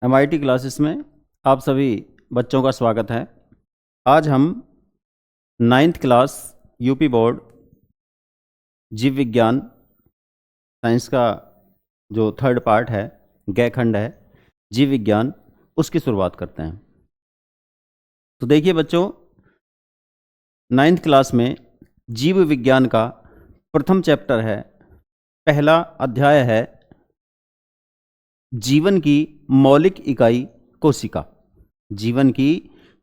MIT classes में आप सभी बच्चों का स्वागत है। आज हम 9th क्लास यूपी बोर्ड जीव विज्ञान साइंस का जो थर्ड पार्ट है, गय खंड है जीव विज्ञान, उसकी शुरुआत करते हैं। तो देखिए बच्चों, 9th क्लास में जीव विज्ञान का प्रथम चैप्टर है, पहला अध्याय है जीवन की मौलिक इकाई कोशिका। जीवन की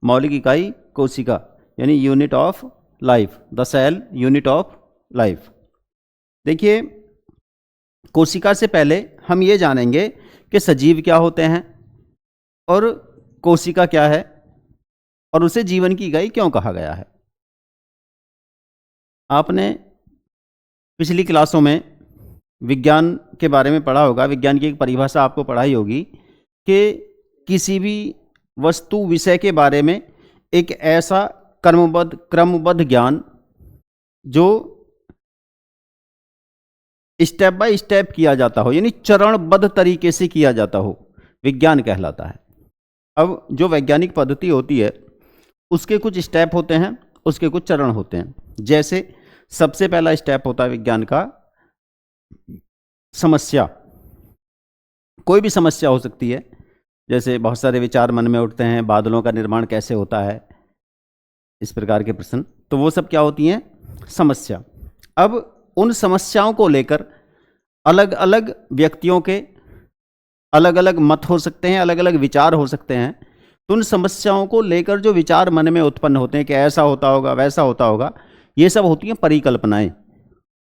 मौलिक इकाई कोशिका यानी unit of life, the cell unit of life. देखिए, कोशिका से पहले हम ये जानेंगे कि सजीव क्या होते हैं और कोशिका क्या है और उसे जीवन की इकाई क्यों कहा गया है। आपने पिछली क्लासों में विज्ञान के बारे में पढ़ा होगा, विज्ञान की एक परिभाषा आपको पढ़ाई होगी कि किसी भी वस्तु विषय के बारे में एक ऐसा क्रमबद्ध ज्ञान जो स्टेप बाय स्टेप किया जाता हो, यानी चरणबद्ध तरीके से किया जाता हो, विज्ञान कहलाता है। अब जो वैज्ञानिक पद्धति होती है उसके कुछ स्टेप होते हैं, उसके कुछ चरण होते हैं। जैसे सबसे पहला स्टेप होता है विज्ञान का समस्या। कोई भी समस्या हो सकती है, जैसे बहुत सारे विचार मन में उठते हैं, बादलों का निर्माण कैसे होता है, इस प्रकार के प्रश्न, तो वो सब क्या होती हैं? समस्या। अब उन समस्याओं को लेकर अलग अलग व्यक्तियों के अलग अलग मत हो सकते हैं, अलग अलग विचार हो सकते हैं। तो उन समस्याओं को लेकर जो विचार मन में उत्पन्न होते हैं कि ऐसा होता होगा, वैसा होता होगा, ये सब होती हैं परिकल्पनाएं।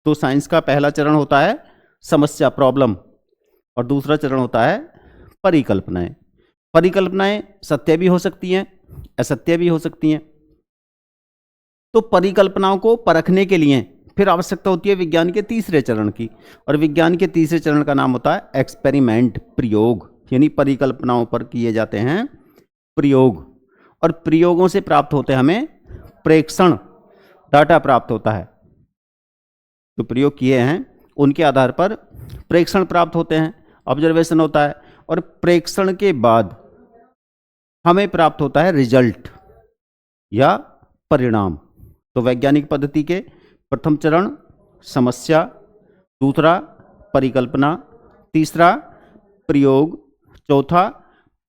तो साइंस का पहला चरण होता है समस्या, प्रॉब्लम, और दूसरा चरण होता है परिकल्पनाएं। परिकल्पनाएं सत्य भी हो सकती हैं, असत्य भी हो सकती हैं। तो परिकल्पनाओं को परखने के लिए फिर आवश्यकता होती है विज्ञान के तीसरे चरण की, और विज्ञान के तीसरे चरण का नाम होता है एक्सपेरिमेंट, प्रयोग। यानी परिकल्पनाओं पर किए जाते हैं प्रयोग, और प्रयोगों से प्राप्त होते हैं हमें प्रेक्षण, डाटा प्राप्त होता है। जो प्रयोग किए हैं उनके आधार पर प्रेक्षण प्राप्त होते हैं, ऑब्जर्वेशन होता है, और प्रेक्षण के बाद हमें प्राप्त होता है रिजल्ट या परिणाम। तो वैज्ञानिक पद्धति के प्रथम चरण समस्या, दूसरा परिकल्पना, तीसरा प्रयोग, चौथा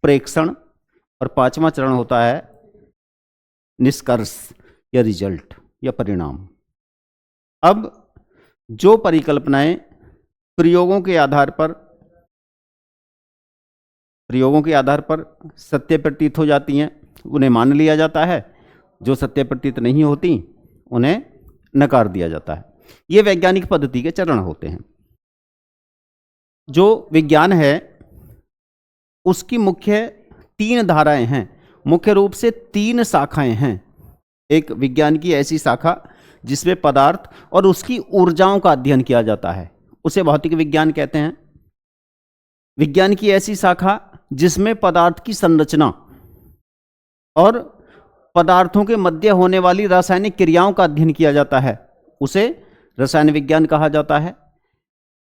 प्रेक्षण, और पांचवा चरण होता है निष्कर्ष या रिजल्ट या परिणाम। अब जो परिकल्पनाएं प्रयोगों के आधार पर सत्य प्रतीत हो जाती हैं, उन्हें मान लिया जाता है। जो सत्य प्रतीत नहीं होती उन्हें नकार दिया जाता है। ये वैज्ञानिक पद्धति के चरण होते हैं। जो विज्ञान है उसकी मुख्य 3 धाराएं हैं, मुख्य रूप से 3 शाखाएं हैं। एक विज्ञान की ऐसी शाखा जिसमें पदार्थ और उसकी ऊर्जाओं का अध्ययन किया जाता है, उसे भौतिक विज्ञान कहते हैं। विज्ञान की ऐसी शाखा जिसमें पदार्थ की संरचना और पदार्थों के मध्य होने वाली रासायनिक क्रियाओं का अध्ययन किया जाता है, उसे रसायन विज्ञान कहा जाता है।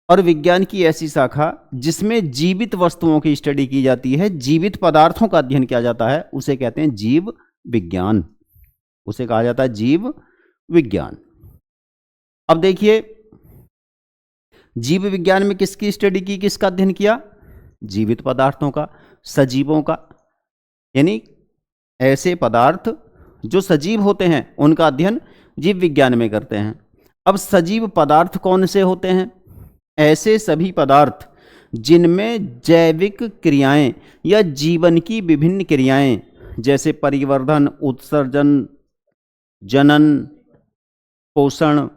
और विज्ञान की ऐसी शाखा जिसमें जीवित वस्तुओं की स्टडी की जाती है, जीवित पदार्थों का अध्ययन किया जाता है, उसे कहते हैं जीव विज्ञान, उसे कहा जाता है जीव विज्ञान। अब देखिए, जीव विज्ञान में किसकी स्टडी की, किसका अध्ययन किया? जीवित पदार्थों का, सजीवों का, यानी ऐसे पदार्थ जो सजीव होते हैं उनका अध्ययन जीव विज्ञान में करते हैं। अब सजीव पदार्थ कौन से होते हैं? ऐसे सभी पदार्थ जिनमें जैविक क्रियाएं या जीवन की विभिन्न क्रियाएं जैसे परिवर्धन, उत्सर्जन, जनन, पोषण,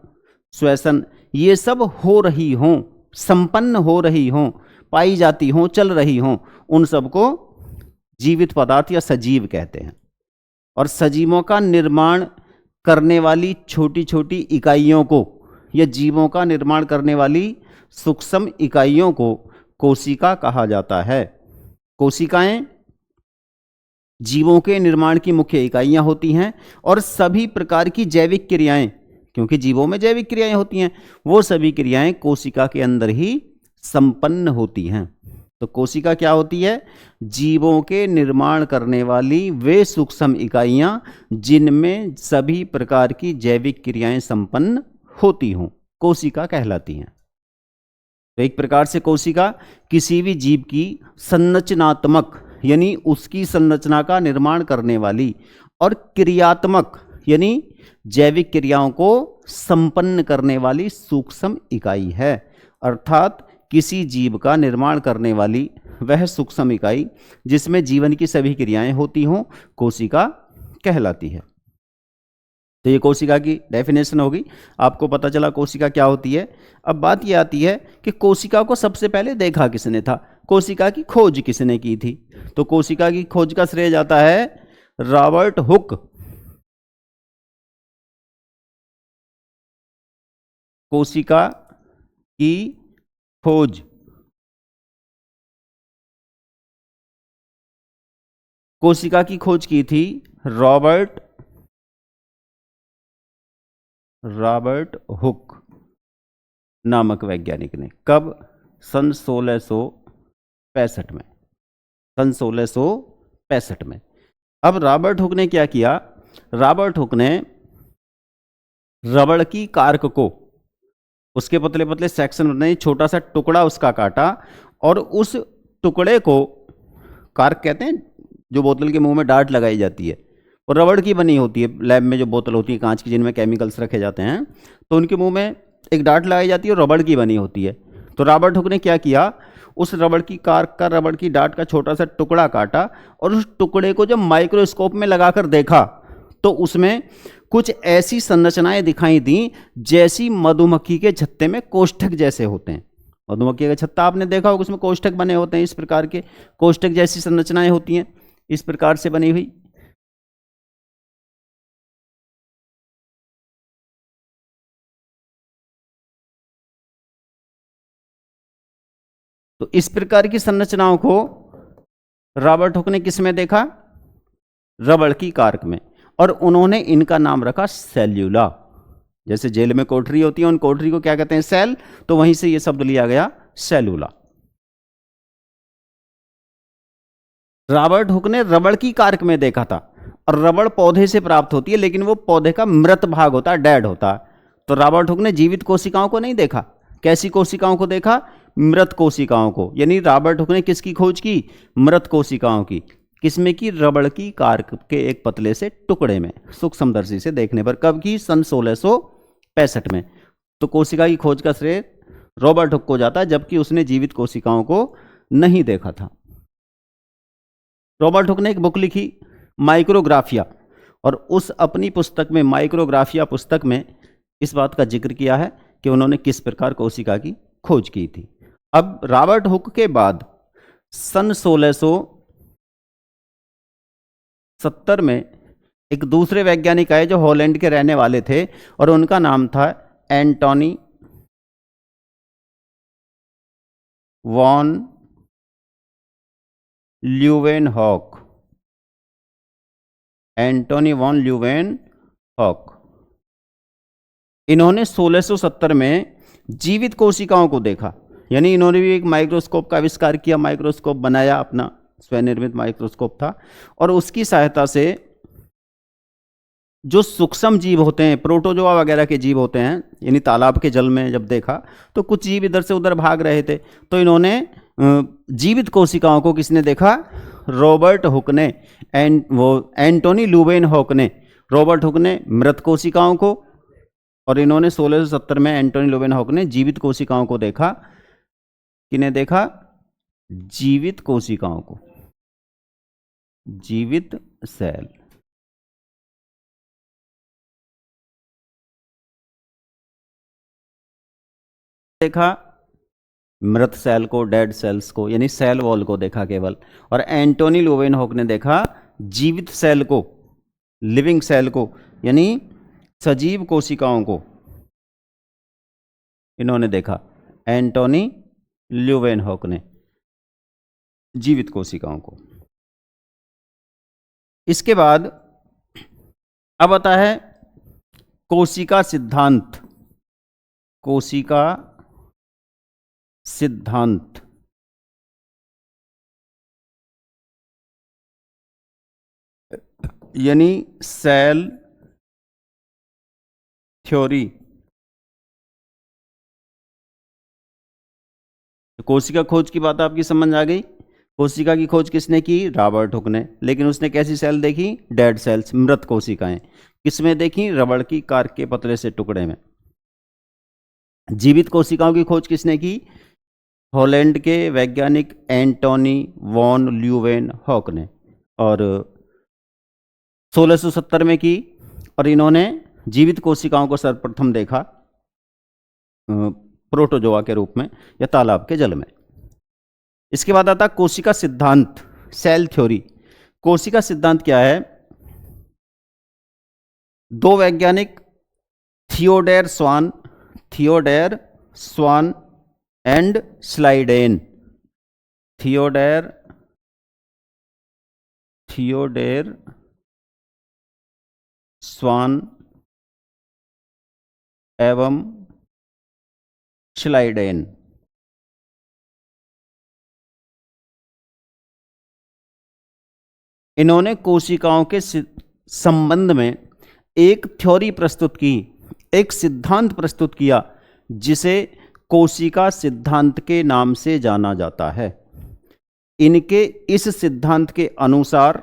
श्वसन, ये सब हो रही हों, संपन्न हो रही हों, पाई जाती हों, चल रही हों, उन सबको जीवित पदार्थ या सजीव कहते हैं। और सजीवों का निर्माण करने वाली छोटी छोटी इकाइयों को या जीवों का निर्माण करने वाली सूक्ष्म इकाइयों को कोशिका कहा जाता है। कोशिकाएं जीवों के निर्माण की मुख्य इकाइयां होती हैं, और सभी प्रकार की जैविक क्रियाएं, क्योंकि जीवों में जैविक क्रियाएं होती हैं, वो सभी क्रियाएं कोशिका के अंदर ही संपन्न होती हैं। तो कोशिका क्या होती है? जीवों के निर्माण करने वाली वे सूक्ष्म इकाइयां जिनमें सभी प्रकार की जैविक क्रियाएं संपन्न होती हों, कोशिका कहलाती हैं। तो एक प्रकार से कोशिका किसी भी जीव की संरचनात्मक यानी उसकी संरचना का निर्माण करने वाली और क्रियात्मक यानी जैविक क्रियाओं को संपन्न करने वाली सूक्ष्म इकाई है। अर्थात किसी जीव का निर्माण करने वाली वह सूक्ष्म इकाई जिसमें जीवन की सभी क्रियाएं होती हों, कोशिका कहलाती है। तो ये कोशिका की डेफिनेशन होगी। आपको पता चला कोशिका क्या होती है। अब बात ये आती है कि कोशिका को सबसे पहले देखा किसने था, कोशिका की खोज किसने की थी। तो कोशिका की खोज का श्रेय जाता है रॉबर्ट हुक। कोशिका की खोज कोशिका की खोज की थी रॉबर्ट हुक नामक वैज्ञानिक ने। कब? सन 1665 में। सन 1665 में। अब रॉबर्ट हुक ने क्या किया? रॉबर्ट हुक ने रबड़ की कार्क को, उसके पतले पतले सेक्शन बनाए, छोटा सा टुकड़ा उसका काटा और उस टुकड़े को, कार्क कहते हैं जो बोतल के मुंह में डार्ट लगाई जाती है, और रबड़ की बनी होती है। लैब में जो बोतल होती है कांच की जिनमें केमिकल्स रखे जाते हैं, तो उनके मुंह में एक डार्ट लगाई जाती है और रबड़ की बनी होती है। तो रॉबर्ट हुक ने क्या किया? उस रबड़ की कार्क का, रबड़ की डार्ट का छोटा सा टुकड़ा काटा और उस टुकड़े को जब माइक्रोस्कोप में लगाकर देखा तो उसमें कुछ ऐसी संरचनाएं दिखाई दी जैसी मधुमक्खी के छत्ते में कोष्ठक जैसे होते हैं। मधुमक्खी का छत्ता आपने देखा होगा, उसमें कोष्ठक बने होते हैं, इस प्रकार के कोष्ठक जैसी संरचनाएं होती हैं, इस प्रकार से बनी हुई। तो इस प्रकार की संरचनाओं को रॉबर्ट हुक ने किस में देखा? रबड़ की कार्क में। और उन्होंने इनका नाम रखा सेल्यूला। जैसे जेल में कोठरी होती है, उन कोठरी को क्या कहते हैं? सेल। तो वहीं से ये शब्द लिया गया, सेल्यूला। रॉबर्ट हुक ने रबड़ की कार्क में देखा था, और रबड़ पौधे से प्राप्त होती है, लेकिन वो पौधे का मृत भाग होता है, डेड होता है। तो रॉबर्ट हुक ने जीवित कोशिकाओं को नहीं देखा। कैसी कोशिकाओं को देखा? मृत कोशिकाओं को। यानी रॉबर्ट हुक ने किसकी खोज की? मृत कोशिकाओं की। किसमें की? रबड़ की कार्क के एक पतले से टुकड़े में, सूक्ष्मदर्शी से देखने पर। कब की? सन 1665 में। तो कोशिका की खोज का श्रेय रॉबर्ट हुक को जाता है, जबकि उसने जीवित कोशिकाओं को नहीं देखा था। रॉबर्ट हुक ने एक बुक लिखी, माइक्रोग्राफिया, और उस अपनी पुस्तक में, माइक्रोग्राफिया पुस्तक में, इस बात का जिक्र किया है कि उन्होंने किस प्रकार कोशिका की खोज की थी। अब रॉबर्ट हुक के बाद सन 1670 में एक दूसरे वैज्ञानिक आए जो हॉलैंड के रहने वाले थे, और उनका नाम था Antony von Leeuwenhoek. Antony von Leeuwenhoek. इन्होंने 1670 में जीवित कोशिकाओं को देखा। यानी इन्होंने भी एक माइक्रोस्कोप का आविष्कार किया, माइक्रोस्कोप बनाया, अपना स्वनिर्मित माइक्रोस्कोप था, और उसकी सहायता से जो सूक्ष्म जीव होते हैं, प्रोटोजोआ वगैरह के जीव होते हैं, यानी तालाब के जल में जब देखा तो कुछ जीव इधर से उधर भाग रहे थे, तो इन्होंने जीवित कोशिकाओं को, किसने देखा? रॉबर्ट हुक ने। एंटोनी ल्यूवेनहॉक ने। रॉबर्ट हुक ने मृत कोशिकाओं को, और इन्होंने 1670 में एंटोनी ल्यूवेनहॉक ने जीवित कोशिकाओं को देखा। किन्हें देखा? जीवित कोशिकाओं को, जीवित सेल। देखा मृत सेल को, डेड सेल्स को, यानी सेल वॉल को देखा केवल। और एंटोनी ल्यूवेनहॉक ने देखा जीवित सेल को, लिविंग सेल को, यानी सजीव कोशिकाओं को इन्होंने देखा। एंटोनी ल्यूवेनहॉक ने जीवित कोशिकाओं को। इसके बाद अब आता है कोशिका सिद्धांत। कोशिका सिद्धांत। यानी सेल थ्योरी। कोशिका खोज की बात आपकी समझ आ गई। कोशिका की खोज किसने की? रॉबर्ट हुक ने। लेकिन उसने कैसी सेल देखी? डेड सेल्स, मृत कोशिकाएं। किसमें देखी? रबड़ की कार के पतले से टुकड़े में। जीवित कोशिकाओं की खोज किसने की? हॉलैंड के वैज्ञानिक एंटोनी वॉन ल्यूवेनहॉक ने, और 1670 में की। और इन्होंने जीवित कोशिकाओं को सर्वप्रथम देखा प्रोटोजोआ के रूप में या तालाब के जल में। इसके बाद आता कोशिका सिद्धांत, सेल थ्योरी। कोशिका सिद्धांत क्या है? दो वैज्ञानिक थियोडेर स्वान एंड स्लाइडेन, थियोडेर स्वान एवं स्लाइडेन, इन्होंने कोशिकाओं के संबंध में एक थ्योरी प्रस्तुत की, एक सिद्धांत प्रस्तुत किया, जिसे कोशिका सिद्धांत के नाम से जाना जाता है। इनके इस सिद्धांत के अनुसार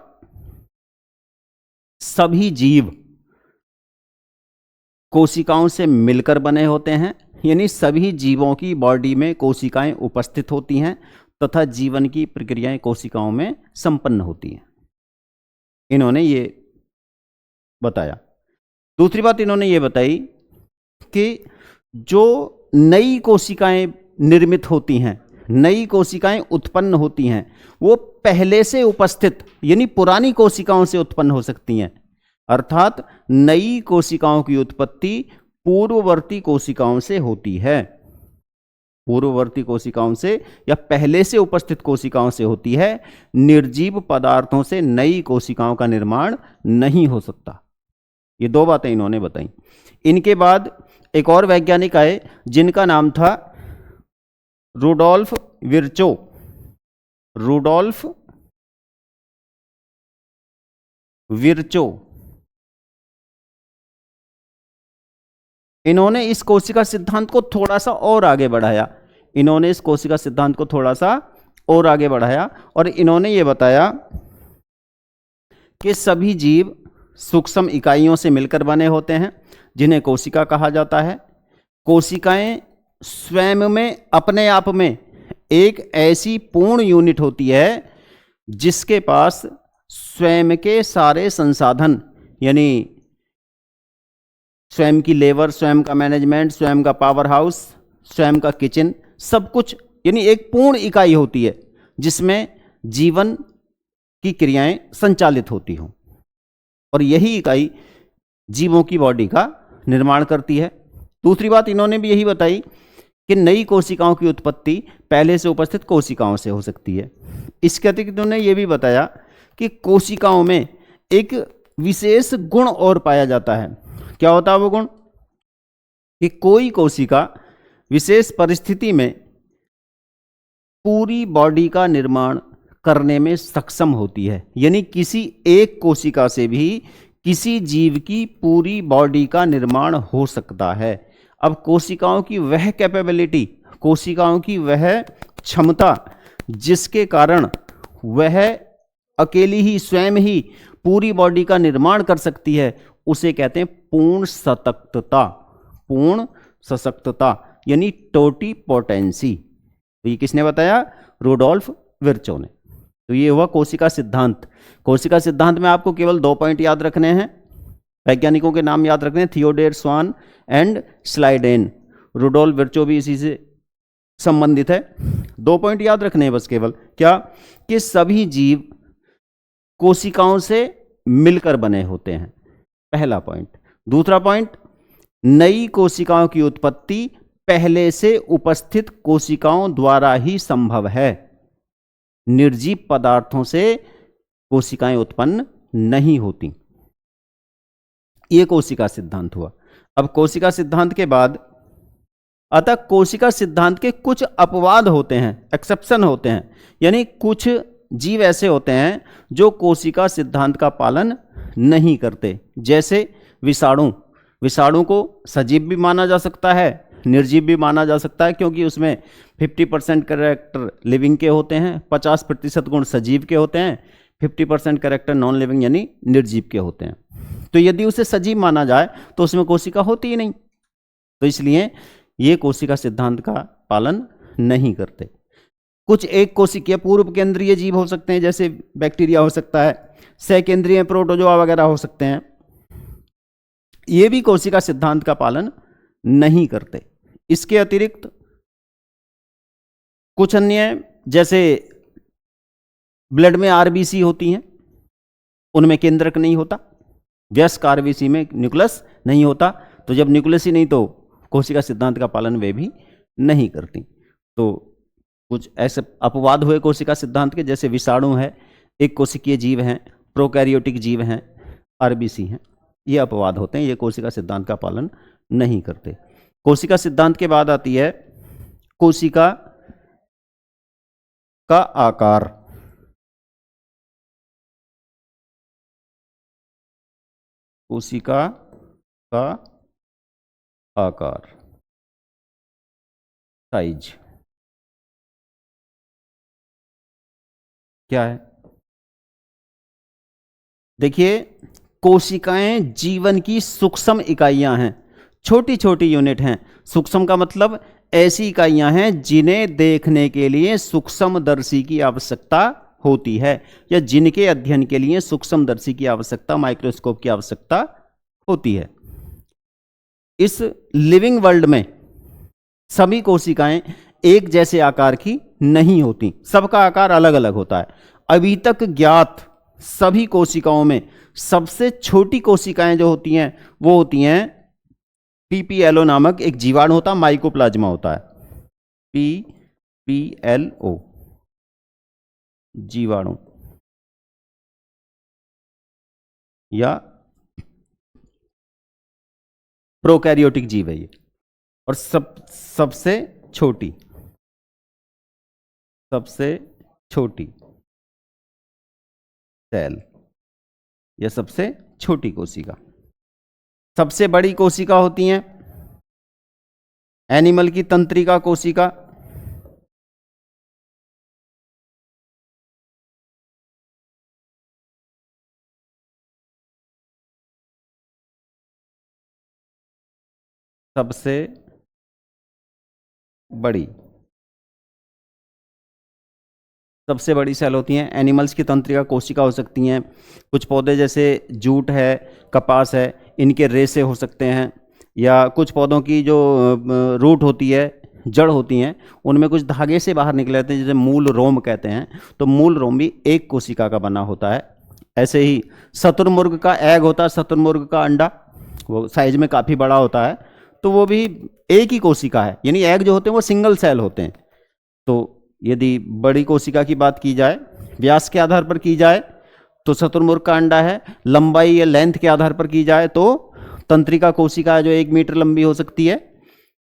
सभी जीव कोशिकाओं से मिलकर बने होते हैं, यानी सभी जीवों की बॉडी में कोशिकाएं उपस्थित होती हैं तथा जीवन की प्रक्रियाएं कोशिकाओं में संपन्न होती हैं। इन्होंने ये बताया। दूसरी बात इन्होंने ये बताई कि जो नई कोशिकाएं निर्मित होती हैं, नई कोशिकाएं उत्पन्न होती हैं, वो पहले से उपस्थित यानी पुरानी कोशिकाओं से उत्पन्न हो सकती हैं। अर्थात नई कोशिकाओं की उत्पत्ति पूर्ववर्ती कोशिकाओं से होती है, पूर्ववर्ती कोशिकाओं से या पहले से उपस्थित कोशिकाओं से होती है। निर्जीव पदार्थों से नई कोशिकाओं का निर्माण नहीं हो सकता। ये दो बातें इन्होंने बताई। इनके बाद एक और वैज्ञानिक आए जिनका नाम था रुडोल्फ विर्चो। इन्होंने इस कोशिका सिद्धांत को थोड़ा सा और आगे बढ़ाया। और इन्होंने ये बताया कि सभी जीव सूक्ष्म इकाइयों से मिलकर बने होते हैं, जिन्हें कोशिका कहा जाता है। कोशिकाएं स्वयं में, अपने आप में एक ऐसी पूर्ण यूनिट होती है जिसके पास स्वयं के सारे संसाधन, यानी स्वयं की लेबर, स्वयं का मैनेजमेंट, स्वयं का पावर हाउस, स्वयं का किचन, सब कुछ, यानी एक पूर्ण इकाई होती है जिसमें जीवन की क्रियाएं संचालित होती हों। और यही इकाई जीवों की बॉडी का निर्माण करती है। दूसरी बात इन्होंने भी यही बताई कि नई कोशिकाओं की उत्पत्ति पहले से उपस्थित कोशिकाओं से हो सकती है। इसके अतिरिक्त इन्होंने ये भी बताया कि कोशिकाओं में एक विशेष गुण और पाया जाता है। क्या होता है वो गुण? कि कोई कोशिका विशेष परिस्थिति में पूरी बॉडी का निर्माण करने में सक्षम होती है, यानी किसी एक कोशिका से भी किसी जीव की पूरी बॉडी का निर्माण हो सकता है। अब कोशिकाओं की वह कैपेबिलिटी, कोशिकाओं की वह क्षमता जिसके कारण वह अकेली ही, स्वयं ही पूरी बॉडी का निर्माण कर सकती है, उसे कहते हैं पूर्ण सशक्तता, यानी टोटिपोटेंसी। तो ये किसने बताया? रुडोल्फ विर्चो ने। तो ये हुआ कोशिका सिद्धांत। कोशिका सिद्धांत में आपको केवल 2 पॉइंट याद रखने हैं, वैज्ञानिकों के नाम याद रखने हैं, थियोडेर स्वान एंड स्लाइडेन। रुडोल्फ विर्चो भी इसी से संबंधित है। 2 पॉइंट याद रखने हैं बस केवल। क्या? कि सभी जीव कोशिकाओं से मिलकर बने होते हैं, पहला पॉइंट। दूसरा पॉइंट, नई कोशिकाओं की उत्पत्ति पहले से उपस्थित कोशिकाओं द्वारा ही संभव है। निर्जीव पदार्थों से कोशिकाएं उत्पन्न नहीं होती। यह कोशिका सिद्धांत हुआ। अब कोशिका सिद्धांत के बाद अतः कोशिका सिद्धांत के कुछ अपवाद होते हैं, एक्सेप्शन होते हैं, यानी कुछ जीव ऐसे होते हैं जो कोशिका सिद्धांत का पालन नहीं करते, जैसे विषाणु। विषाणु को सजीव भी माना जा सकता है, निर्जीव भी माना जा सकता है, क्योंकि उसमें 50% कैरेक्टर लिविंग के होते हैं, 50% गुण सजीव के होते हैं, 50% कैरेक्टर नॉन लिविंग यानी निर्जीव के होते हैं। तो यदि उसे सजीव माना जाए तो उसमें कोशिका होती ही नहीं, तो इसलिए ये कोशिका सिद्धांत का पालन नहीं करते। कुछ एक कोशिकीय पूर्व केंद्रीय जीव हो सकते हैं, जैसे बैक्टीरिया हो सकता है, सहकेंद्रीय प्रोटोजोआ वगैरह हो सकते हैं, ये भी कोशिका सिद्धांत का पालन नहीं करते। इसके अतिरिक्त कुछ अन्य, जैसे ब्लड में आरबीसी होती हैं, उनमें केंद्रक नहीं होता, वयस्क आरबीसी में न्यूक्लियस नहीं होता, तो जब न्यूक्लियस ही नहीं तो कोशिका सिद्धांत का पालन वे भी नहीं करती। तो कुछ ऐसे अपवाद हुए कोशिका सिद्धांत के, जैसे विषाणु है, एक कोशिकीय जीव हैं, प्रोकैरियोटिक जीव हैं, आरबीसी हैं, ये अपवाद होते हैं, ये कोशिका सिद्धांत का पालन नहीं करते। कोशिका सिद्धांत के बाद आती है कोशिका का आकार। कोशिका का आकार, साइज क्या है? देखिए, कोशिकाएं जीवन की सूक्ष्म इकाइयां हैं, छोटी छोटी यूनिट हैं। सूक्ष्म का मतलब ऐसी इकाइयां हैं जिन्हें देखने के लिए सूक्ष्मदर्शी की आवश्यकता होती है, या जिनके अध्ययन के लिए सूक्ष्मदर्शी की आवश्यकता, माइक्रोस्कोप की आवश्यकता होती है। इस लिविंग वर्ल्ड में सभी कोशिकाएं एक जैसे आकार की नहीं होती, सबका आकार अलग अलग होता है। अभी तक ज्ञात सभी कोशिकाओं में सबसे छोटी कोशिकाएं जो होती हैं वो होती हैं पीपीएलओ नामक एक जीवाणु होता है, माइकोप्लाज्मा होता है, पीपीएलओ जीवाणु या प्रोकैरियोटिक जीव है ये। और सबसे छोटी सेल या सबसे छोटी कोशिका। सबसे बड़ी कोशिका होती हैं एनिमल की तंत्रिका कोशिका, सबसे बड़ी सेल होती हैं एनिमल्स की तंत्रिका कोशिका हो सकती हैं। कुछ पौधे जैसे जूट है, कपास है, इनके रेशे हो सकते हैं, या कुछ पौधों की जो रूट होती है, जड़ होती हैं, उनमें कुछ धागे से बाहर निकले जाते हैं, जिसे मूल रोम कहते हैं। तो मूल रोम भी एक कोशिका का बना होता है। ऐसे ही शतुरमुर्ग का एग होता है, शतुरमुर्ग का अंडा, वो साइज में काफ़ी बड़ा होता है, तो वो भी एक ही कोशिका है, यानी एग जो होते हैं वो सिंगल सेल होते हैं। तो यदि बड़ी कोशिका की बात की जाए, व्यास के आधार पर की जाए तो शतुरमुर्ग का अंडा है, लंबाई या लेंथ के आधार पर की जाए तो तंत्रिका कोशिका जो 1 मीटर लंबी हो सकती है,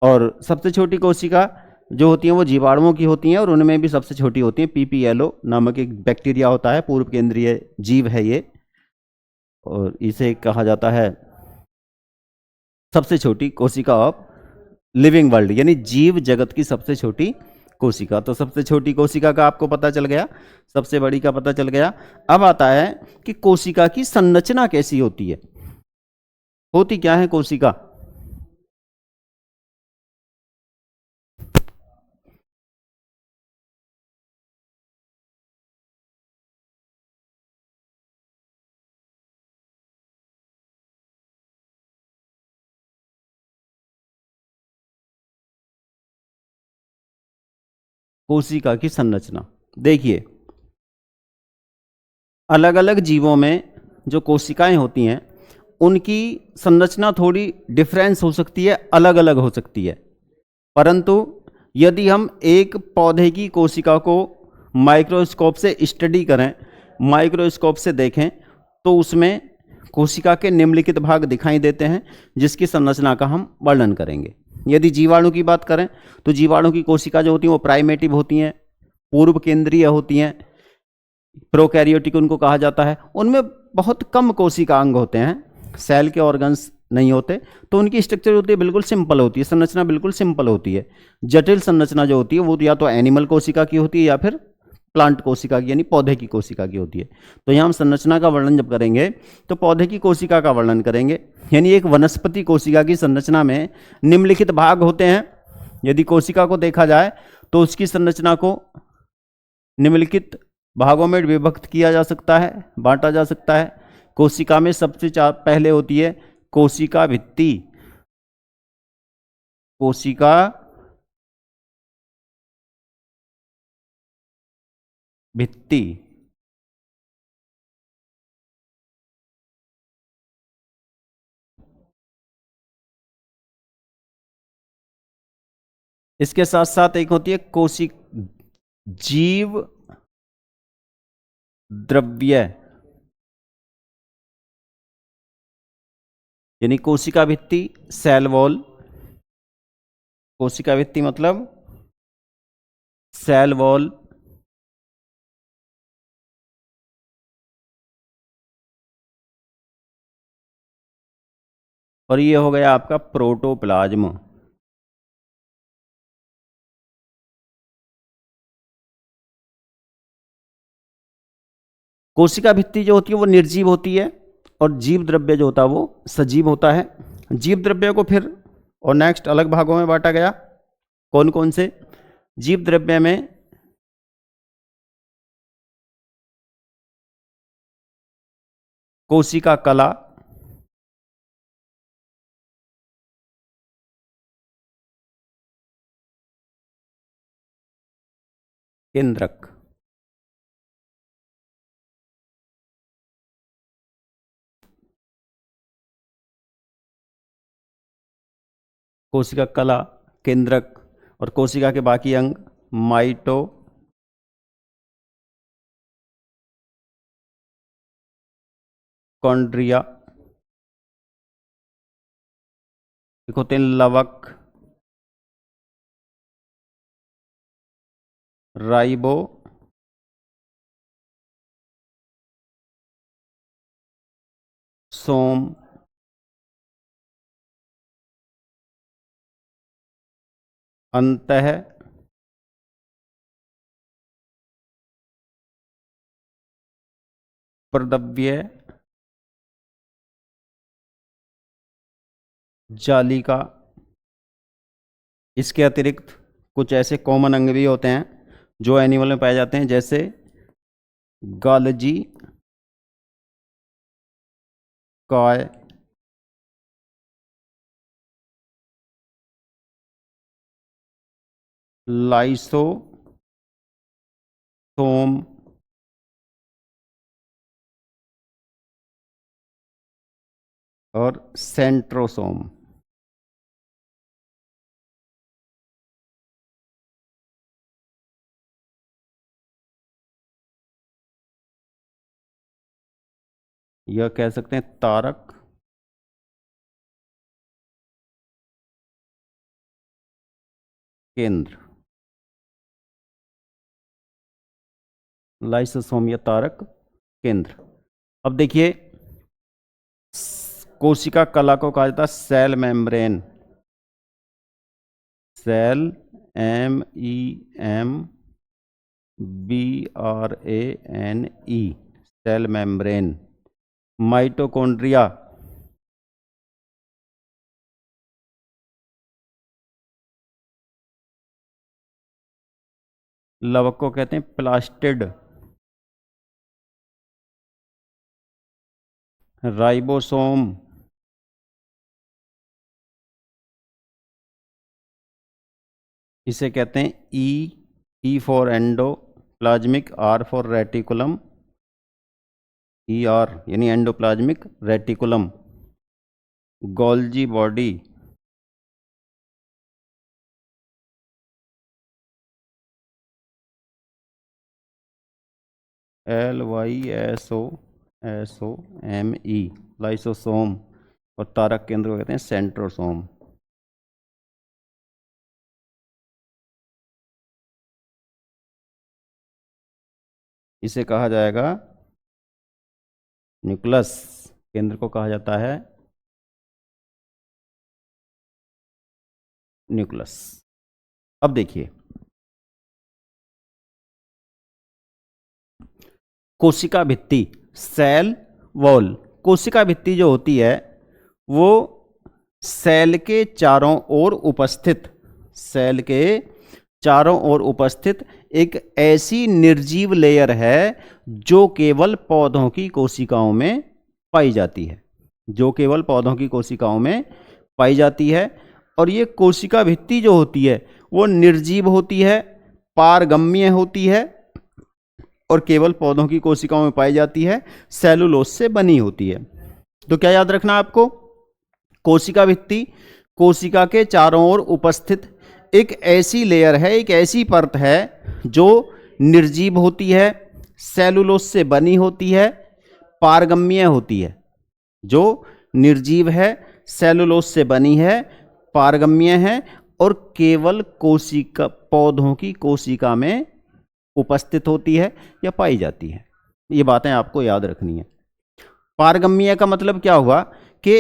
और सबसे छोटी कोशिका जो होती हैं वो जीवाणुओं की होती हैं, और उनमें भी सबसे छोटी होती है पीपीएलओ नामक एक बैक्टीरिया होता है, पूर्व केंद्रीय जीव है ये, और इसे कहा जाता है सबसे छोटी कोशिका ऑफ लिविंग वर्ल्ड, यानी जीव जगत की सबसे छोटी कोशिका। तो सबसे छोटी कोशिका का आपको पता चल गया, सबसे बड़ी का पता चल गया। अब आता है कि कोशिका की संरचना कैसी होती है, होती क्या है कोशिका। कोशिका की संरचना देखिए, अलग अलग जीवों में जो कोशिकाएं होती हैं उनकी संरचना थोड़ी डिफरेंस हो सकती है, अलग अलग हो सकती है। परंतु यदि हम एक पौधे की कोशिका को माइक्रोस्कोप से स्टडी करें, माइक्रोस्कोप से देखें, तो उसमें कोशिका के निम्नलिखित भाग दिखाई देते हैं जिसकी संरचना का हम वर्णन करेंगे। यदि जीवाणु की बात करें तो जीवाणु की कोशिका जो होती हैं वो प्राइमेटिव होती हैं, पूर्व केंद्रीय होती हैं, प्रोकैरियोटिक उनको कहा जाता है, उनमें बहुत कम कोशिका अंग होते हैं, सेल के ऑर्गन्स नहीं होते, तो उनकी स्ट्रक्चर होती है बिल्कुल सिंपल होती है, संरचना बिल्कुल सिंपल होती है। जटिल संरचना जो होती है वो या तो एनिमल कोशिका की होती है या फिर प्लांट कोशिका की यानी पौधे की कोशिका की होती है। तो यहाँ हम संरचना का वर्णन जब करेंगे तो पौधे की कोशिका का वर्णन करेंगे, यानी एक वनस्पति कोशिका की संरचना में निम्नलिखित भाग होते हैं। यदि कोशिका को देखा जाए तो उसकी संरचना को निम्नलिखित भागों में विभक्त किया जा सकता है, बांटा जा सकता है। कोशिका में सबसे पहले होती है कोशिका भित्ति। कोशिका भित्ति, इसके साथ साथ एक होती है कोशिक जीव द्रव्य, यानी कोशिका भित्ति, सेल वॉल। कोशिका भित्ति मतलब सेल वॉल, और ये हो गया आपका प्रोटोप्लाज्म। कोशिका भित्ति जो होती है वो निर्जीव होती है और जीव द्रव्य जो होता है वो सजीव होता है। जीव द्रव्य को फिर और नेक्स्ट अलग भागों में बांटा गया। कौन कौन से? जीव द्रव्य में कोशिका कला, केंद्रक, कोशिका कला, केंद्रक और कोशिका के बाकी अंग माइटोकॉन्ड्रिया, एक होते हैं लवक, राइबो सोम, अंतः प्रदव्य जालिका। इसके अतिरिक्त कुछ ऐसे कॉमन अंग भी होते हैं जो एनिमल में पाए जाते हैं, जैसे गालजी, काय, लाइसोसोम और सेंट्रोसोम। यह कह सकते हैं तारक, केंद्र, लाइसोसोम या तारक केंद्र। अब देखिए कोशिका कला को कहा जाता है cell membrane, cell MEMBRANE, cell membrane. Mitochondria, लवक को कहते हैं प्लास्टिड, राइबोसोम, इसे कहते हैं E for endoplasmic, R for reticulum, ER यानी endoplasmic reticulum. Golgi body, LYSOSOME, lysosome, और तारक केंद्र को कहते हैं सेंट्रोसोम। इसे कहा जाएगा न्यूक्लियस। केंद्र को कहा जाता है न्यूक्लियस। अब देखिए, कोशिका भित्ति, सेल वॉल। कोशिका भित्ति जो होती है वो सेल के चारों ओर उपस्थित, सेल के चारों ओर उपस्थित एक ऐसी निर्जीव लेयर है जो केवल पौधों की कोशिकाओं में पाई जाती है, जो केवल पौधों की कोशिकाओं में पाई जाती है। और ये कोशिका भित्ति जो होती है वो निर्जीव होती है, पारगम्य होती है और केवल पौधों की कोशिकाओं में पाई जाती है, सेलुलोज से बनी होती है। तो क्या याद रखना आपको, कोशिका भित्ति कोशिका के चारों ओर उपस्थित एक ऐसी लेयर है, एक ऐसी परत है जो निर्जीव होती है, सेलुलोज से बनी होती है, पारगम्य होती है। जो निर्जीव है, सेलुलोज से बनी है, पारगम्य है और केवल कोशिका, पौधों की कोशिका में उपस्थित होती है या पाई जाती है। ये बातें आपको याद रखनी है। पारगम्य का मतलब क्या हुआ कि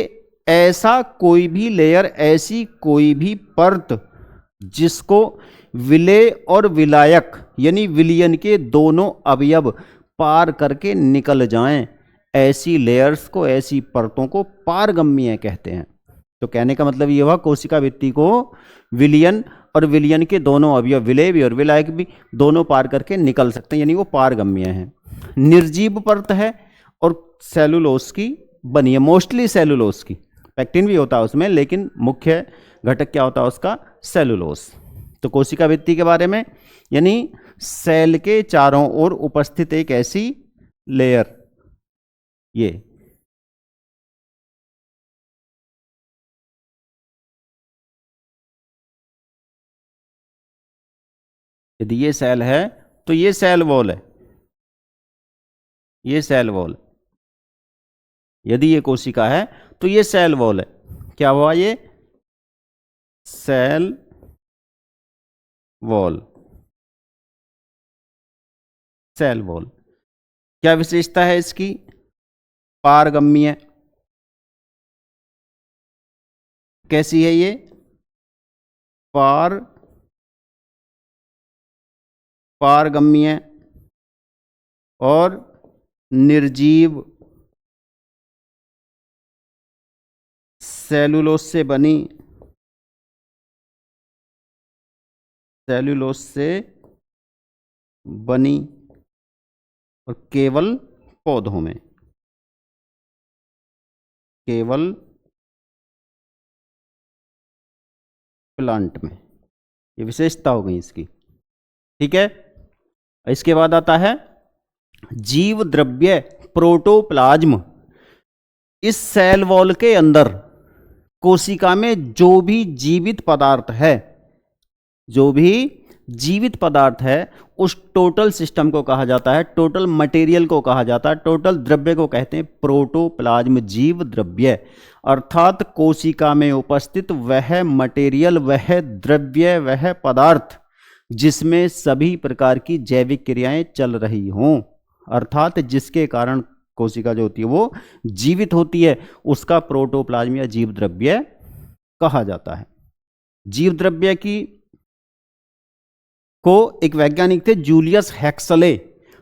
ऐसा कोई भी लेयर, ऐसी कोई भी परत जिसको विलेय और विलायक यानी विलयन के दोनों अवयव पार करके निकल जाएं, ऐसी लेयर्स को, ऐसी परतों को पारगम्य कहते हैं। तो कहने का मतलब ये हुआ कोशिका भित्ति को विलयन और विलयन के दोनों अवयव, विलेय भी और विलायक भी, दोनों पार करके निकल सकते हैं, यानी वो पारगम्य है। निर्जीव परत है और सेलुलोज की बनी है, मोस्टली सेलुलोज की, पैक्टिन भी होता है उसमें, लेकिन मुख्य घटक क्या होता है उसका, सेलुलोज। तो कोशिका भित्ति के बारे में, यानी सेल के चारों ओर उपस्थित एक ऐसी लेयर, ये यदि ये सेल है तो ये सेल वॉल है, ये सेल वॉल। यदि ये कोशिका है तो ये सेल वॉल है। क्या हुआ, ये सेल वॉल, सेल वॉल। क्या विशेषता है इसकी, पारगम्य। कैसी है ये, पारगम्य और निर्जीव, सेलुलोज से बनी, सेलुलोज से बनी और केवल पौधों में, केवल प्लांट में। ये विशेषता हो गई इसकी, ठीक है। इसके बाद आता है जीव द्रव्य प्रोटोप्लाज्म। इस सेल वॉल के अंदर कोशिका में जो भी जीवित पदार्थ है, जो भी जीवित पदार्थ है, उस टोटल सिस्टम को कहा जाता है, टोटल मटेरियल को कहा जाता है, टोटल द्रव्य को कहते हैं प्रोटोप्लाज्म, जीव द्रव्य। अर्थात कोशिका में उपस्थित वह मटेरियल, वह द्रव्य, वह पदार्थ जिसमें सभी प्रकार की जैविक क्रियाएं चल रही हों, अर्थात जिसके कारण कोशिका जो होती है वो जीवित होती है, उसका प्रोटोप्लाज्म या जीव द्रव्य कहा जाता है। जीव द्रव्य की को एक वैज्ञानिक थे जूलियस हेक्सले।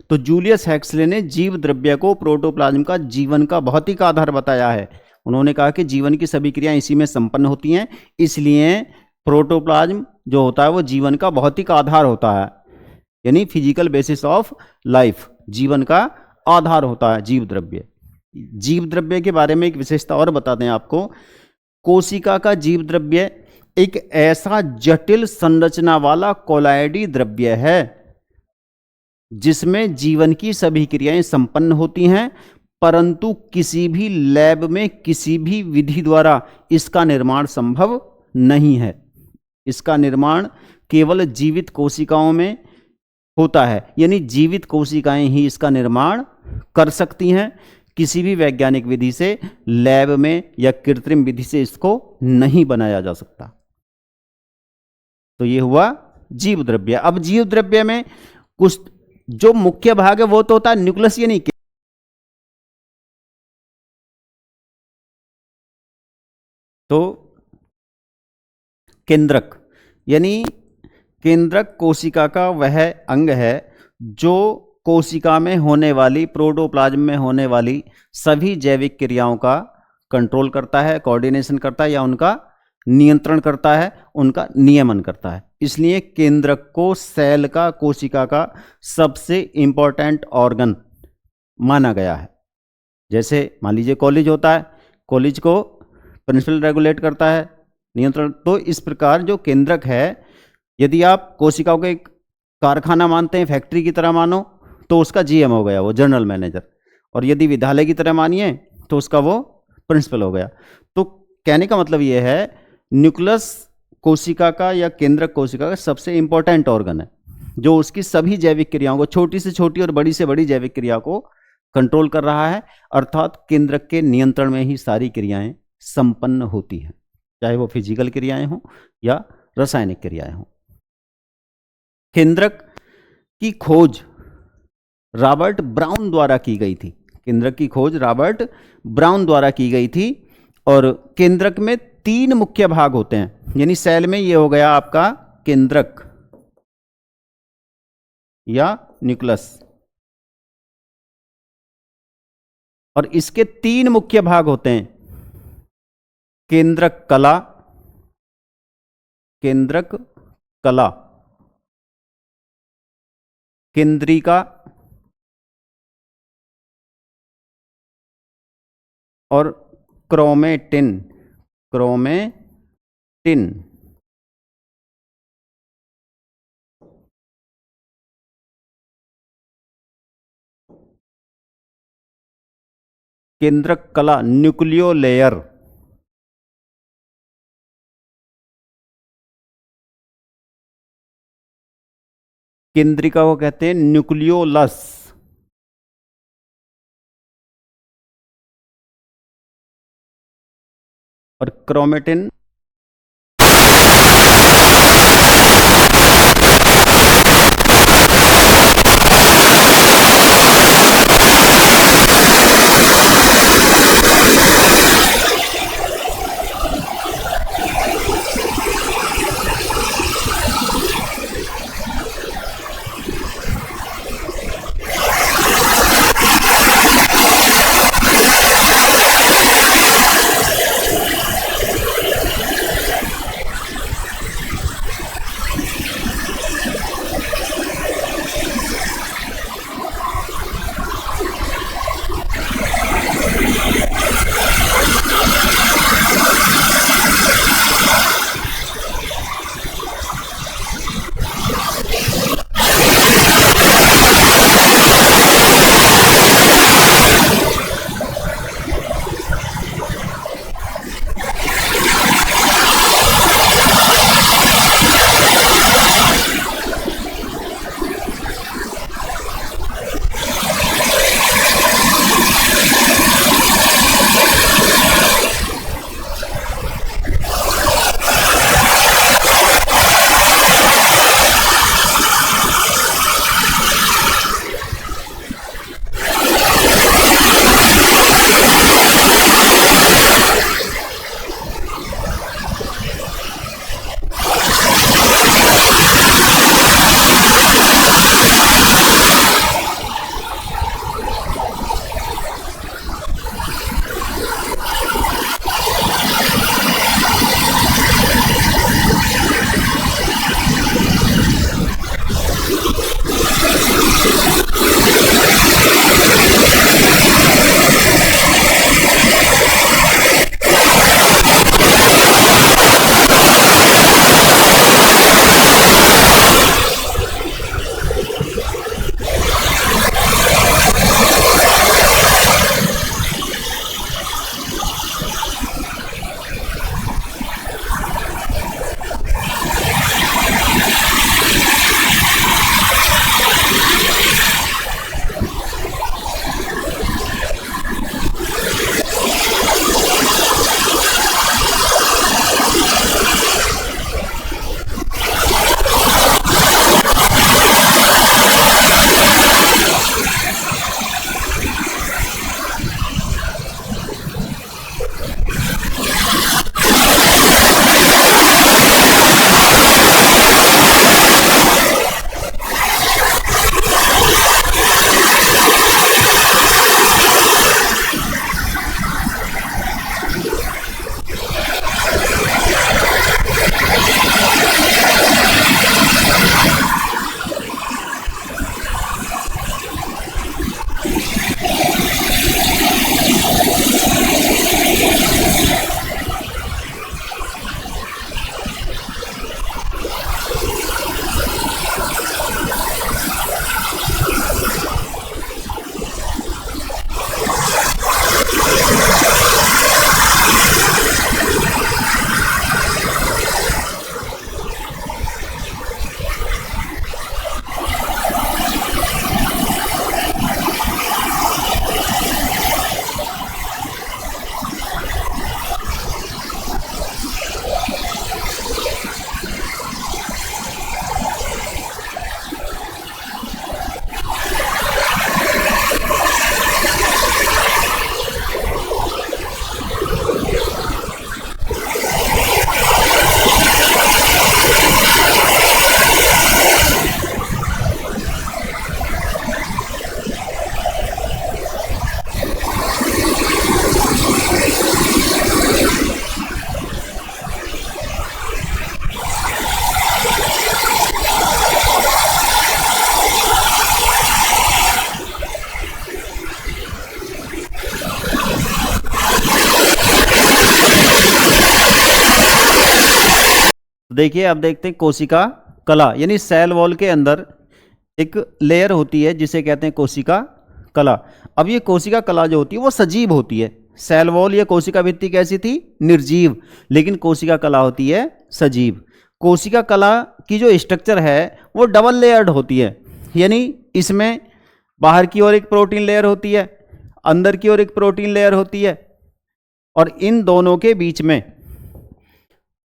तो जूलियस हेक्सले ने जीव द्रव्य को प्रोटोप्लाज्म का जीवन का भौतिक आधार बताया है। उन्होंने कहा कि जीवन की सभी क्रियाएं इसी में संपन्न होती हैं, इसलिए प्रोटोप्लाज्म जो होता है वो जीवन का भौतिक आधार होता है, यानी फिजिकल बेसिस ऑफ लाइफ, जीवन का आधार होता है जीव द्रव्य। जीव द्रव्य के बारे में एक विशेषता और बता दें आपको, कोशिका का जीव द्रव्य एक ऐसा जटिल संरचना वाला कोलायडी द्रव्य है जिसमें जीवन की सभी क्रियाएं संपन्न होती हैं, परंतु किसी भी लैब में किसी भी विधि द्वारा इसका निर्माण संभव नहीं है। इसका निर्माण केवल जीवित कोशिकाओं में होता है, यानी जीवित कोशिकाएं ही इसका निर्माण कर सकती हैं। किसी भी वैज्ञानिक विधि से, लैब में या कृत्रिम विधि से इसको नहीं बनाया जा सकता। तो ये हुआ जीव द्रव्य। अब जीव द्रव्य में कुछ जो मुख्य भाग है वो तो होता है न्यूक्लियस, ये नहीं तो केंद्रक, यानी केंद्रक कोशिका का वह अंग है जो कोशिका में होने वाली, प्रोटोप्लाज्म में होने वाली सभी जैविक क्रियाओं का कंट्रोल करता है, कोऑर्डिनेशन करता है या उनका नियंत्रण करता है, उनका नियमन करता है। इसलिए केंद्रक को सेल का, कोशिका का सबसे इंपॉर्टेंट ऑर्गन माना गया है। जैसे मान लीजिए कॉलेज होता है, कॉलेज को प्रिंसिपल रेगुलेट करता है, नियंत्रण। तो इस प्रकार जो केंद्रक है, यदि आप कोशिकाओं को एक कारखाना मानते हैं, फैक्ट्री की तरह मानो, तो उसका जीएम हो गया वो जनरल मैनेजर, और यदि विद्यालय की तरह मानिए तो उसका वो प्रिंसिपल हो गया। तो कहने का मतलब ये है, न्यूक्लियस कोशिका का या केंद्रक कोशिका का सबसे इंपॉर्टेंट ऑर्गन है, जो उसकी सभी जैविक क्रियाओं को, छोटी से छोटी और बड़ी से बड़ी जैविक क्रिया को कंट्रोल कर रहा है। अर्थात केंद्रक के नियंत्रण में ही सारी क्रियाएं संपन्न होती हैं, चाहे वो फिजिकल क्रियाएं हों या रासायनिक क्रियाएं हों। केंद्रक की खोज रॉबर्ट ब्राउन द्वारा की गई थी। केंद्रक की खोज रॉबर्ट ब्राउन द्वारा की गई थी। और केंद्रक में 3 मुख्य भाग होते हैं, यानी सेल में ये हो गया आपका केंद्रक या न्यूक्लियस, और इसके 3 मुख्य भाग होते हैं, केंद्रक कला, केंद्रक कला, केंद्रिका और क्रोमेटिन। क्रोमेटिन केंद्रक कला, न्यूक्लियो लेयर, केंद्रिका को कहते हैं न्यूक्लियोलस, और क्रोमेटिन देखिए अब देखते हैं कोशिका कला, यानी सेल वॉल के अंदर एक लेयर होती है जिसे कहते हैं कोशिका कला। अब ये कोशिका कला जो होती है वो सजीव होती है। सेल वॉल या कोशिका भित्ति कैसी थी? निर्जीव। लेकिन कोशिका कला होती है सजीव। कोशिका कला की जो स्ट्रक्चर है वो डबल लेयर्ड होती है, यानी इसमें बाहर की ओर एक प्रोटीन लेयर होती है, अंदर की ओर एक प्रोटीन लेयर होती है, और इन दोनों के बीच में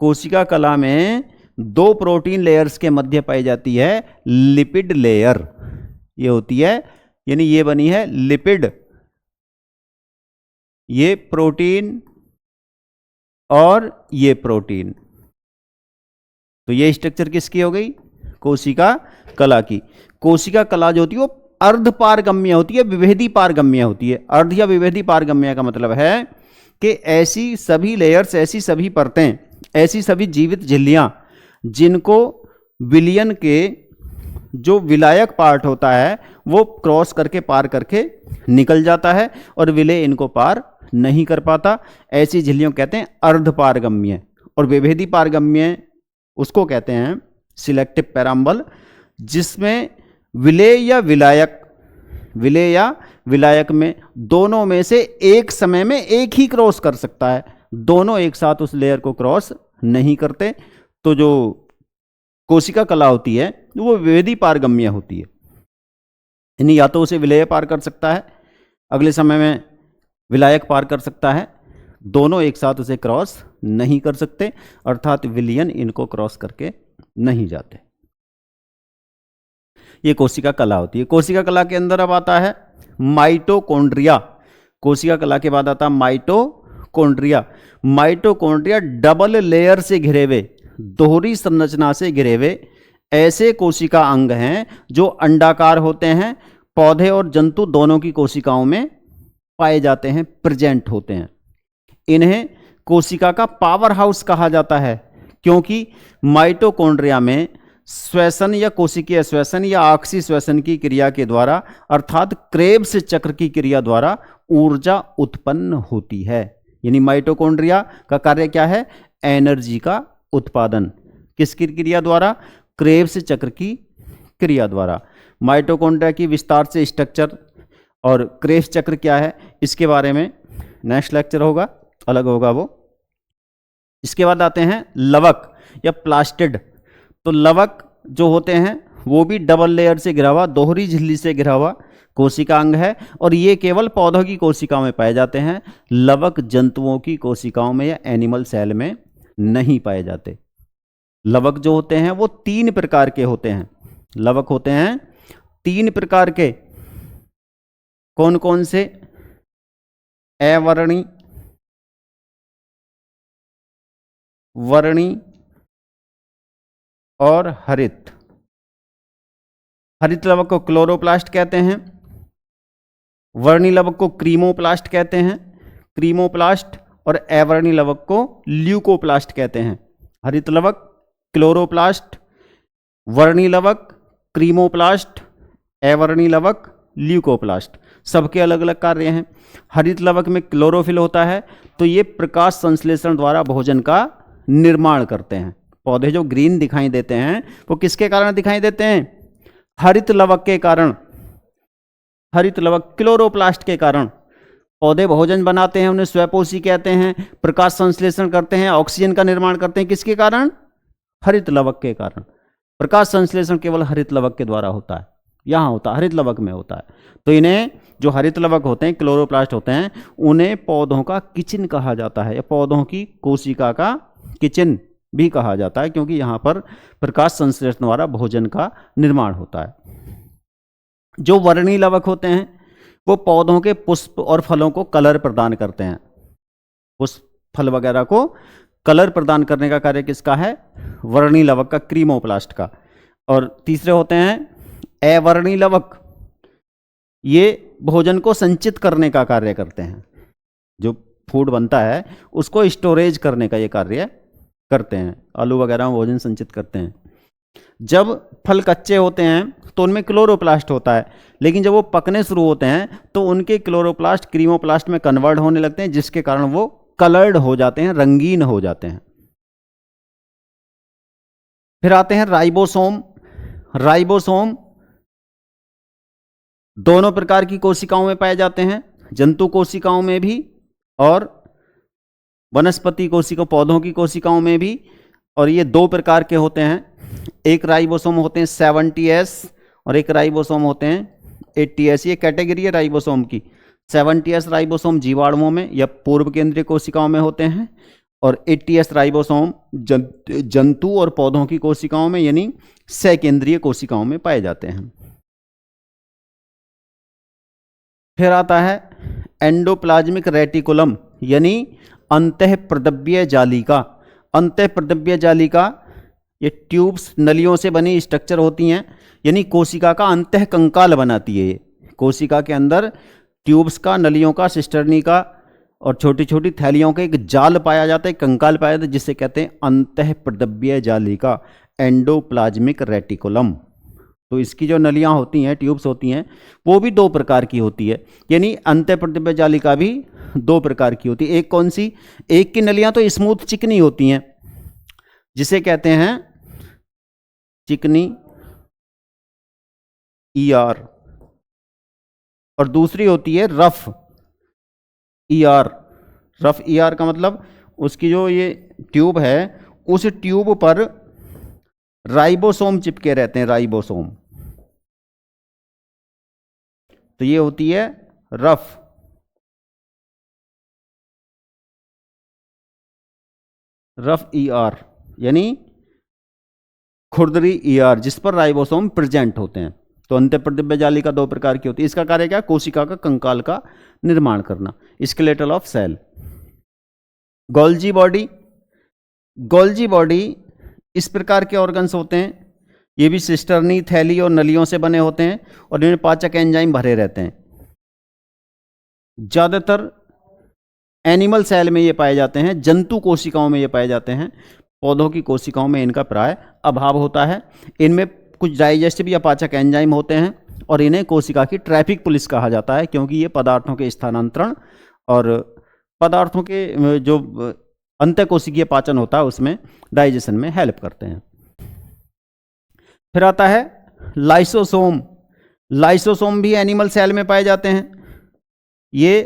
कोशिका कला में दो प्रोटीन लेयर्स के मध्य पाई जाती है लिपिड लेयर। ये होती है, यानी ये बनी है लिपिड, ये प्रोटीन और ये प्रोटीन। तो ये स्ट्रक्चर किसकी हो गई? कोशिका कला की। कोशिका कला जो होती है वो अर्ध पारगम्य होती है, विभेदी पारगम्य होती है। अर्ध या विभेदी पारगम्य का मतलब है कि ऐसी सभी लेयर्स, ऐसी सभी परतें, ऐसी सभी जीवित झिल्लियां जिनको विलयन के जो विलायक पार्ट होता है वो क्रॉस करके पार करके निकल जाता है और विलय इनको पार नहीं कर पाता, ऐसी झिल्लियों कहते हैं अर्ध पारगम्य। और विभेदी पारगम्य उसको कहते हैं सिलेक्टिव पैराम्बल, जिसमें विलय या विलायक में दोनों में से एक समय में एक ही क्रॉस कर सकता है, दोनों एक साथ उस लेयर को क्रॉस नहीं करते। तो जो कोशिका कला होती है वो विभेदी पारगम्य होती है, यानी या तो उसे विलय पार कर सकता है, अगले समय में विलायक पार कर सकता है, दोनों एक साथ उसे क्रॉस नहीं कर सकते, अर्थात विलयन इनको क्रॉस करके नहीं जाते। ये कोशिका कला होती है। कोशिका कला के अंदर अब आता है माइटोकॉन्ड्रिया। कोशिका कला के बाद आता है माइटोकॉन्ड्रिया। माइटोकॉन्ड्रिया डबल लेयर से घिरे हुए, दोहरी संरचना से घिरे हुए ऐसे कोशिका अंग हैं जो अंडाकार होते हैं, पौधे और जंतु दोनों की कोशिकाओं में पाए जाते हैं, प्रेजेंट होते हैं। इन्हें कोशिका का पावर हाउस कहा जाता है, क्योंकि माइटोकॉन्ड्रिया में श्वसन या कोशिकीय श्वसन या ऑक्सी श्वसन की क्रिया के द्वारा, अर्थात क्रेब्स चक्र की क्रिया द्वारा ऊर्जा उत्पन्न होती है। यानी माइटोकॉन्ड्रिया का कार्य क्या है? एनर्जी का उत्पादन। किसकी क्रिया द्वारा? क्रेब्स चक्र की क्रिया द्वारा। माइटोकॉन्ड्रिया की विस्तार से स्ट्रक्चर और क्रेब्स चक्र क्या है इसके बारे में नेक्स्ट लेक्चर होगा, अलग होगा वो। इसके बाद आते हैं लवक या प्लास्टिड। तो लवक जो होते हैं वो भी डबल लेयर से घिरा हुआ, दोहरी झिल्ली से घिरा हुआ कोशिका अंग है, और ये केवल पौधों की कोशिकाओं में पाए जाते हैं। लवक जंतुओं की कोशिकाओं में या एनिमल सेल में नहीं पाए जाते। लवक जो होते हैं वो 3 प्रकार के होते हैं। लवक होते हैं 3 प्रकार के। कौन कौन से? अवर्णी, वर्णी और हरित। हरित लवक को क्लोरोप्लास्ट कहते हैं, वर्णी लवक को क्रीमोप्लास्ट कहते हैं, क्रीमोप्लास्ट, और अवर्णी लवक को ल्यूकोप्लास्ट कहते हैं। हरित लवक, क्लोरोप्लास्ट, वर्णी लवक, क्रीमोप्लास्ट, अवर्णी लवक, ल्यूकोप्लास्ट। सबके अलग अलग कार्य हैं। हरित लवक में क्लोरोफिल होता है, तो ये प्रकाश संश्लेषण द्वारा भोजन का निर्माण करते हैं। पौधे जो ग्रीन दिखाई देते हैं वो किसके कारण दिखाई देते हैं? हरित लवक के कारण। हरित लवक क्लोरोप्लास्ट के कारण पौधे भोजन बनाते हैं, उन्हें स्वपोषी कहते हैं, प्रकाश संश्लेषण करते हैं, ऑक्सीजन का निर्माण करते हैं। किसके कारण? हरित लवक के कारण। प्रकाश संश्लेषण केवल हरित लवक के द्वारा होता है, यहाँ होता है, हरित लवक में होता है। तो इन्हें जो हरित लवक होते हैं, क्लोरोप्लास्ट होते हैं, उन्हें पौधों का किचन कहा जाता है, या पौधों की कोशिका का किचन भी कहा जाता है, क्योंकि यहाँ पर प्रकाश संश्लेषण द्वारा भोजन का निर्माण होता है। जो वर्णी लवक होते हैं वो पौधों के पुष्प और फलों को कलर प्रदान करते हैं। पुष्प, फल वगैरह को कलर प्रदान करने का कार्य किसका है? वर्णी लवक का, क्रीमोप्लास्ट का। और तीसरे होते हैं अवर्णी लवक, ये भोजन को संचित करने का कार्य करते हैं। जो फूड बनता है उसको स्टोरेज करने का ये कार्य करते हैं। आलू वगैरह में भोजन संचित करते हैं। जब फल कच्चे होते हैं तो उनमें क्लोरोप्लास्ट होता है, लेकिन जब वो पकने शुरू होते हैं तो उनके क्लोरोप्लास्ट क्रीमोप्लास्ट में कन्वर्ट होने लगते हैं, जिसके कारण वो कलर्ड हो जाते हैं, रंगीन हो जाते हैं। फिर आते हैं राइबोसोम। राइबोसोम दोनों प्रकार की कोशिकाओं में पाए जाते हैं, जंतु कोशिकाओं में भी और वनस्पति कोशिका पौधों की कोशिकाओं में भी। और ये दो प्रकार के होते हैं, एक राइबोसोम होते हैं 70S और एक राइबोसोम होते हैं 80S। ये कैटेगरी है राइबोसोम की। 70S राइबोसोम जीवाणुओं में या पूर्व केंद्रीय कोशिकाओं में होते हैं और 80S राइबोसोम जंतु और पौधों की कोशिकाओं में यानी सकेंद्रीय कोशिकाओं में पाए जाते हैं। फिर आता है एंडोप्लाज्मिक रेटिकुलम यानी अंतःप्रद्रव्य जालिका। अंतःप्रद्रव्य जालिका ये ट्यूब्स नलियों से बनी स्ट्रक्चर होती हैं, यानी कोशिका का अंतः कंकाल बनाती है। ये कोशिका के अंदर ट्यूब्स का, नलियों का, सिस्टर्नी का और छोटी छोटी थैलियों का एक जाल पाया जाता है, कंकाल पाया जाता है, जिसे कहते हैं अंतःप्रद्रव्य जालिका, एंडोप्लाज्मिक रेटिकुलम। तो इसकी जो नलियां होती हैं, ट्यूब्स होती हैं, वो भी दो प्रकार की होती है, यानी अंतःप्रद्रव्य जालिका भी दो प्रकार की होती है। एक कौन सी? एक की नलियां तो स्मूथ चिकनी होती हैं, जिसे कहते हैं चिकनी ER, और दूसरी होती है रफ ER। रफ ER का मतलब उसकी जो ये ट्यूब है, उस ट्यूब पर राइबोसोम चिपके रहते हैं, राइबोसोम। तो ये होती है रफ। रफ ER यानी खुरदरी ER, जिस पर राइबोसोम प्रेजेंट होते हैं। तो अंतःप्रद्रव्य जालिका दो प्रकार की होती है। इसका कार्य क्या? कोशिका का कंकाल का निर्माण करना, skeletal of cell. Golgi body. Golgi body इस प्रकार के ऑर्गन्स होते हैं, ये भी सिस्टर्नी, थैली और नलियों से बने होते हैं और इनमें पाचक एंजाइम भरे रहते हैं। ज़्यादातर एनिमल सेल में ये पाए जाते हैं, जंतु कोशिकाओं में ये पाए जाते हैं, पौधों की कोशिकाओं में इनका प्राय अभाव होता है। इनमें कुछ डाइजेस्टिव या पाचक एंजाइम होते हैं और इन्हें कोशिका की ट्रैफिक पुलिस कहा जाता है, क्योंकि ये पदार्थों के स्थानांतरण और पदार्थों के जो अंतःकोशिकीय पाचन होता है उसमें डाइजेशन में हेल्प करते हैं। फिर आता है लाइसोसोम। लाइसोसोम भी एनिमल सेल में पाए जाते हैं। ये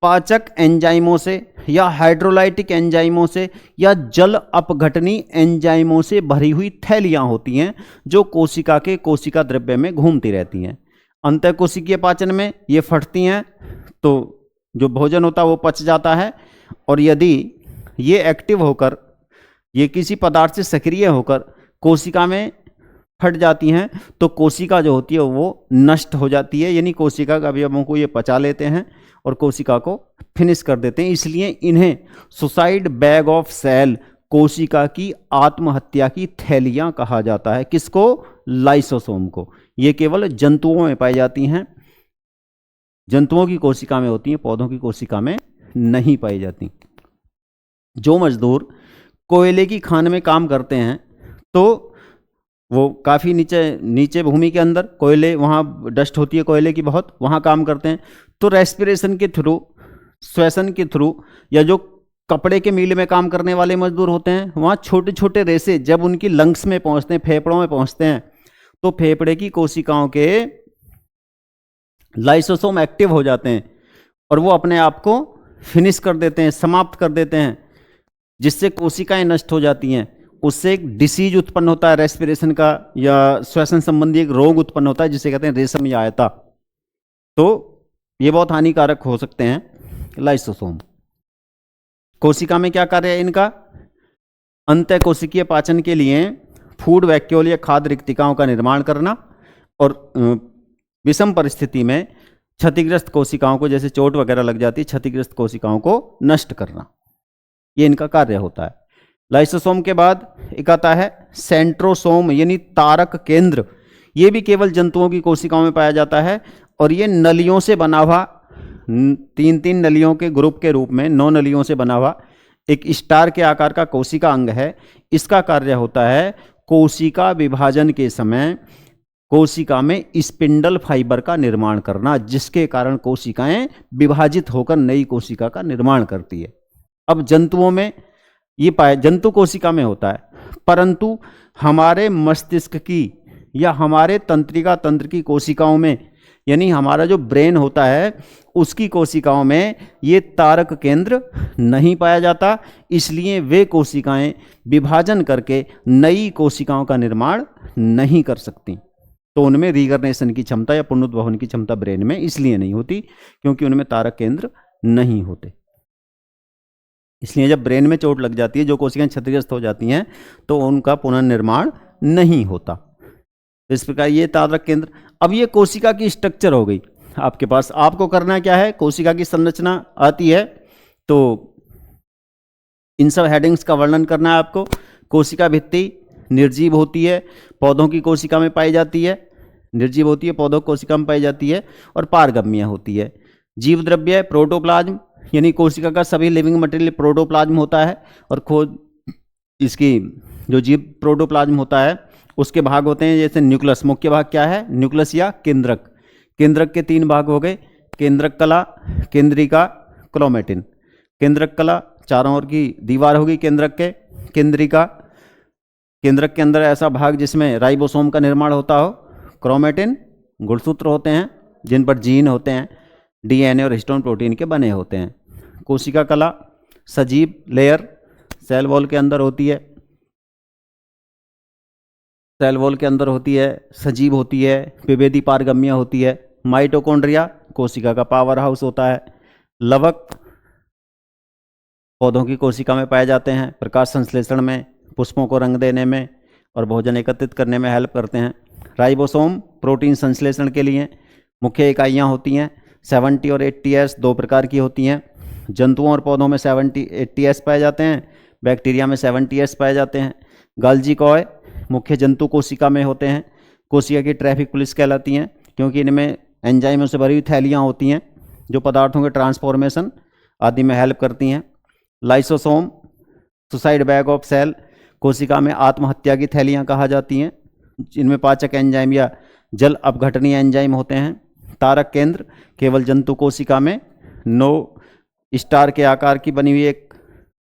पाचक एंजाइमों से या हाइड्रोलाइटिक एंजाइमों से या जल अपघटनी एंजाइमों से भरी हुई थैलियां होती हैं, जो कोशिका के कोशिका द्रव्य में घूमती रहती हैं। अंतःकोशिकीय पाचन में ये फटती हैं तो जो भोजन होता है वो पच जाता है, और यदि ये एक्टिव होकर, ये किसी पदार्थ से सक्रिय होकर कोशिका में फट जाती हैं तो कोशिका जो होती है वो नष्ट हो जाती है, यानी कोशिका के अवयवों को ये पचा लेते हैं और कोशिका को फिनिश कर देते हैं। इसलिए इन्हें सुसाइड बैग ऑफ सेल, कोशिका की आत्महत्या की थैलियां कहा जाता है। किसको? लाइसोसोम को। ये केवल जंतुओं में पाई जाती हैं, जंतुओं की कोशिका में होती हैं, पौधों की कोशिका में नहीं पाई जाती। जो मजदूर कोयले की खान में काम करते हैं तो वो काफ़ी नीचे भूमि के अंदर कोयले, वहाँ डस्ट होती है कोयले की बहुत, वहाँ काम करते हैं, तो रेस्पिरेशन के थ्रू, श्वसन के थ्रू, या जो कपड़े के मिल में काम करने वाले मजदूर होते हैं, वहाँ छोटे छोटे रेसे जब उनकी लंग्स में पहुँचते हैं, फेफड़ों में पहुँचते हैं, तो फेफड़े की कोशिकाओं के लाइसोसोम एक्टिव हो जाते हैं और वो अपने आप को फिनिश कर देते हैं, समाप्त कर देते हैं, जिससे कोशिकाएं नष्ट हो जाती हैं। उससे एक डिसीज उत्पन्न होता है रेस्पिरेशन का या श्वसन संबंधी एक रोग उत्पन्न होता है, जिसे कहते हैं रेशमयायता। तो ये बहुत हानिकारक हो सकते हैं लाइसोसोम। कोशिका में क्या कार्य है इनका? अंतःकोशिकीय पाचन के लिए फूड वैक्यूल या खाद्य रिक्तिकाओं का निर्माण करना और विषम परिस्थिति में क्षतिग्रस्त कोशिकाओं को, जैसे चोट वगैरह लग जाती है, क्षतिग्रस्त कोशिकाओं को नष्ट करना, ये इनका कार्य होता है। लाइसोसोम के बाद एक आता है सेंट्रोसोम यानी तारक केंद्र। ये भी केवल जंतुओं की कोशिकाओं में पाया जाता है और ये नलियों से बना हुआ, 3 नलियों के ग्रुप के रूप में 9 नलियों से बना हुआ एक स्टार के आकार का कोशिका अंग है। इसका कार्य होता है कोशिका विभाजन के समय कोशिका में स्पिंडल फाइबर का निर्माण करना, जिसके कारण कोशिकाएं विभाजित होकर नई कोशिका का निर्माण करती है। अब जंतुओं में ये जंतु कोशिका में होता है, परंतु हमारे मस्तिष्क की या हमारे तंत्रिका तंत्र की कोशिकाओं में, यानी हमारा जो ब्रेन होता है उसकी कोशिकाओं में ये तारक केंद्र नहीं पाया जाता, इसलिए वे कोशिकाएं विभाजन करके नई कोशिकाओं का निर्माण नहीं कर सकती। तो उनमें रीगर्नेशन की क्षमता या पुनरुद्भवन की क्षमता ब्रेन में इसलिए नहीं होती क्योंकि उनमें तारक केंद्र नहीं होते। इसलिए जब ब्रेन में चोट लग जाती है, जो कोशिकाएं क्षतिग्रस्त हो जाती हैं, तो उनका पुनर्निर्माण नहीं होता। इस प्रकार ये तारक केंद्र। अब ये कोशिका की स्ट्रक्चर हो गई आपके पास। आपको करना क्या है, कोशिका की संरचना आती है तो इन सब हेडिंग्स का वर्णन करना है आपको। कोशिका भित्ति निर्जीव होती है, पौधों की कोशिका में पाई जाती है, निर्जीव होती है, पौधों की कोशिका में पाई जाती है, और पारगम्य होती है। जीव द्रव्य प्रोटोप्लाज्म, यानी कोशिका का सभी लिविंग मटेरियल प्रोटोप्लाज्म होता है, और खोज इसकी जो जीव प्रोटोप्लाज्म होता है उसके भाग होते हैं, जैसे न्यूक्लियस। मुख्य भाग क्या है, न्यूक्लियस या केंद्रक। केंद्रक के 3 भाग हो गए, केंद्रक कला, केंद्रिका, क्रोमेटिन। केंद्रक कला चारों ओर की दीवार होगी केंद्रक के। केंद्रिका, केंद्रक के अंदर ऐसा भाग जिसमें राइबोसोम का निर्माण होता हो। क्रोमेटिन गुणसूत्र होते हैं जिन पर जीन होते हैं, डीएनए और हिस्टोन प्रोटीन के बने होते हैं। कोशिका कला सजीव लेयर सेल वॉल के अंदर होती है, सेल वॉल के अंदर होती है, सजीव होती है, विभेदी पारगम्य होती है। माइटोकॉन्ड्रिया कोशिका का पावर हाउस होता है। लवक पौधों की कोशिका में पाए जाते हैं, प्रकाश संश्लेषण में, पुष्पों को रंग देने में और भोजन एकत्रित करने में हेल्प करते हैं। राइबोसोम प्रोटीन संश्लेषण के लिए मुख्य इकाइयाँ होती हैं। 70 और 80S 2 प्रकार की होती हैं। जंतुओं और पौधों में 80S पाए जाते हैं, बैक्टीरिया में 70S पाए जाते हैं। गाल्जी कॉय मुख्य जंतु कोशिका में होते हैं, कोशिका की ट्रैफिक पुलिस कहलाती हैं क्योंकि इनमें एंजाइमों से भरी हुई थैलियाँ होती हैं जो पदार्थों के ट्रांसफॉर्मेशन आदि में हेल्प करती हैं। Lysosome suicide bag of cell कोशिका में आत्महत्या की थैलियाँ कहा जाती हैं, जिनमें पाचक एंजाइम या जल अपघटनीय एंजाइम होते हैं। तारक केंद्र केवल जंतु कोशिका में 9 स्टार के आकार की बनी हुई एक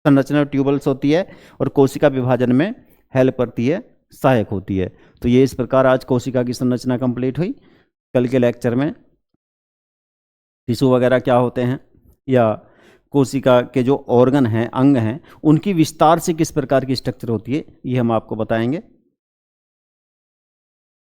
संरचना ट्यूबल्स होती है और कोशिका विभाजन में हेल्प करती है, सहायक होती है। तो ये इस प्रकार आज कोशिका की संरचना कंप्लीट हुई। कल के लेक्चर में टिश्यू वगैरह क्या होते हैं या कोशिका के जो ऑर्गन हैं, अंग हैं, उनकी विस्तार से किस प्रकार की स्ट्रक्चर होती है, ये हम आपको बताएंगे।